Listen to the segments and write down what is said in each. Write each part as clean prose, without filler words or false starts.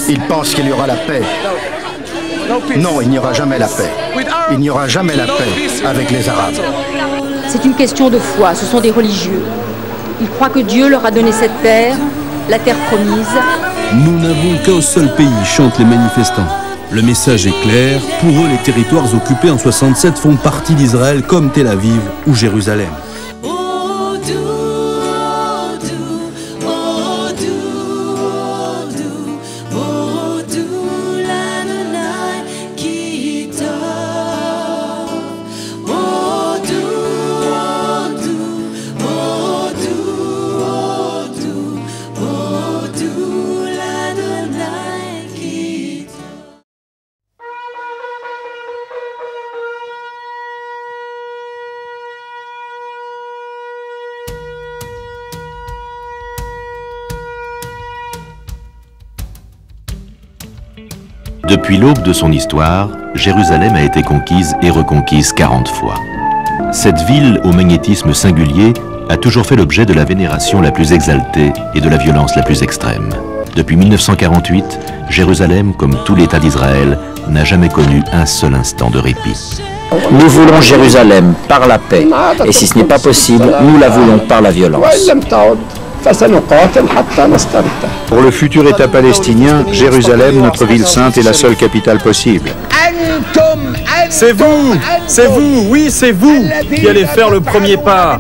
Il pense qu'il y aura la paix. Non, il n'y aura jamais la paix. Il n'y aura jamais la paix avec les Arabes. C'est une question de foi, ce sont des religieux. Ils croient que Dieu leur a donné cette terre, la terre promise. Nous n'avons qu'un seul pays, chantent les manifestants. Le message est clair, pour eux les territoires occupés en 67 font partie d'Israël comme Tel Aviv ou Jérusalem. Depuis l'aube de son histoire, Jérusalem a été conquise et reconquise 40 fois. Cette ville au magnétisme singulier a toujours fait l'objet de la vénération la plus exaltée et de la violence la plus extrême. Depuis 1948, Jérusalem, comme tout l'État d'Israël, n'a jamais connu un seul instant de répit. Nous voulons Jérusalem par la paix, et si ce n'est pas possible, nous la voulons par la violence. Pour le futur État palestinien, Jérusalem, notre ville sainte, est la seule capitale possible. C'est vous, oui, c'est vous qui allez faire le premier pas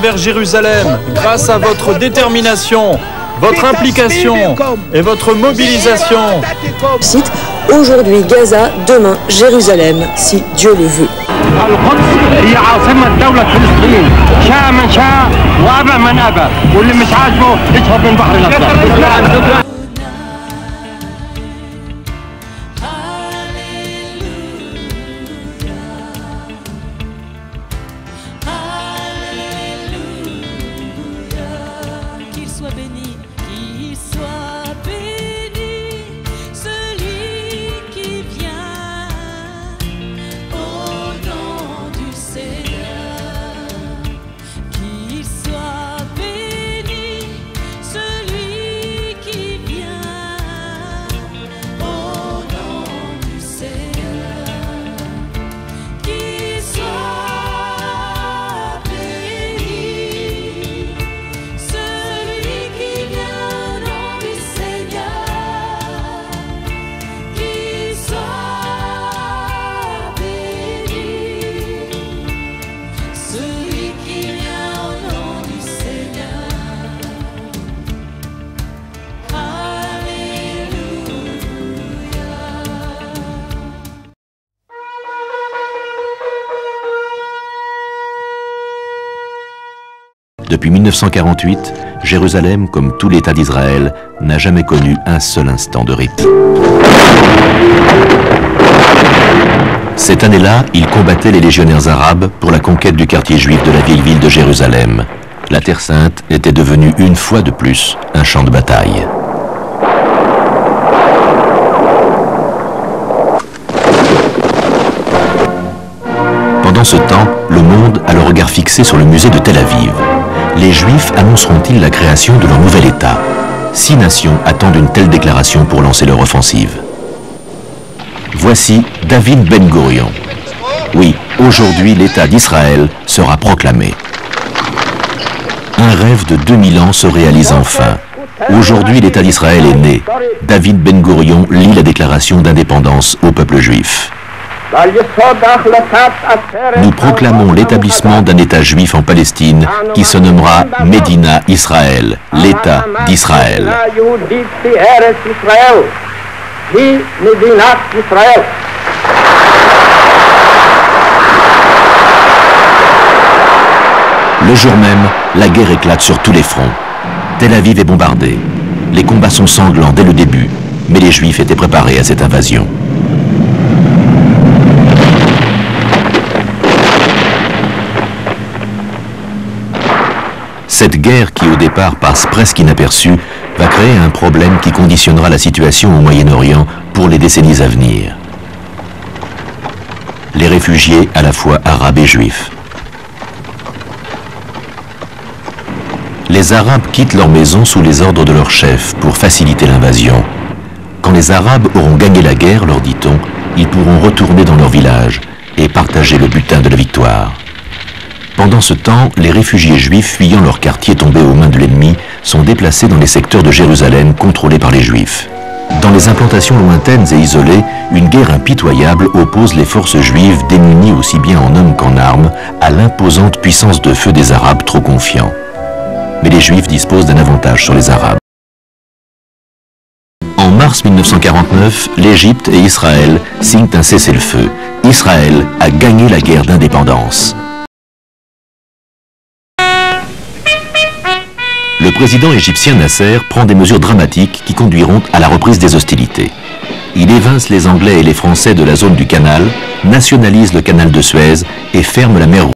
vers Jérusalem, grâce à votre détermination, votre implication et votre mobilisation. Cite aujourd'hui Gaza, demain Jérusalem, si Dieu le veut. هي عاصمة دولة فلسطين شاء من شاء وأبى من أبى واللي مش عاجبه يشرب من بحر الأسود. Depuis 1948, Jérusalem, comme tout l'État d'Israël, n'a jamais connu un seul instant de répit. Cette année-là, il combattait les légionnaires arabes pour la conquête du quartier juif de la vieille ville de Jérusalem. La Terre Sainte était devenue une fois de plus un champ de bataille. Pendant ce temps, le monde a le regard fixé sur le musée de Tel Aviv. Les Juifs annonceront-ils la création de leur nouvel État? 6 nations attendent une telle déclaration pour lancer leur offensive. Voici David Ben Gourion. Oui, aujourd'hui l'État d'Israël sera proclamé. Un rêve de 2000 ans se réalise enfin. Aujourd'hui l'État d'Israël est né. David Ben Gourion lit la déclaration d'indépendance au peuple juif. Nous proclamons l'établissement d'un État juif en Palestine qui se nommera Médina Israël, l'État d'Israël. Le jour même, la guerre éclate sur tous les fronts. Tel Aviv est bombardée. Les combats sont sanglants dès le début, mais les Juifs étaient préparés à cette invasion. Cette guerre qui au départ passe presque inaperçue va créer un problème qui conditionnera la situation au Moyen-Orient pour les décennies à venir. Les réfugiés à la fois arabes et juifs. Les Arabes quittent leur maison sous les ordres de leur chef pour faciliter l'invasion. Quand les Arabes auront gagné la guerre, leur dit-on, ils pourront retourner dans leur village et partager le butin de la victoire. Pendant ce temps, les réfugiés juifs fuyant leur quartier tombé aux mains de l'ennemi sont déplacés dans les secteurs de Jérusalem contrôlés par les Juifs. Dans les implantations lointaines et isolées, une guerre impitoyable oppose les forces juives démunies aussi bien en hommes qu'en armes à l'imposante puissance de feu des Arabes trop confiants. Mais les Juifs disposent d'un avantage sur les Arabes. En mars 1949, l'Égypte et Israël signent un cessez-le-feu. Israël a gagné la guerre d'indépendance. Le président égyptien Nasser prend des mesures dramatiques qui conduiront à la reprise des hostilités. Il évince les Anglais et les Français de la zone du canal, nationalise le canal de Suez et ferme la mer Rouge.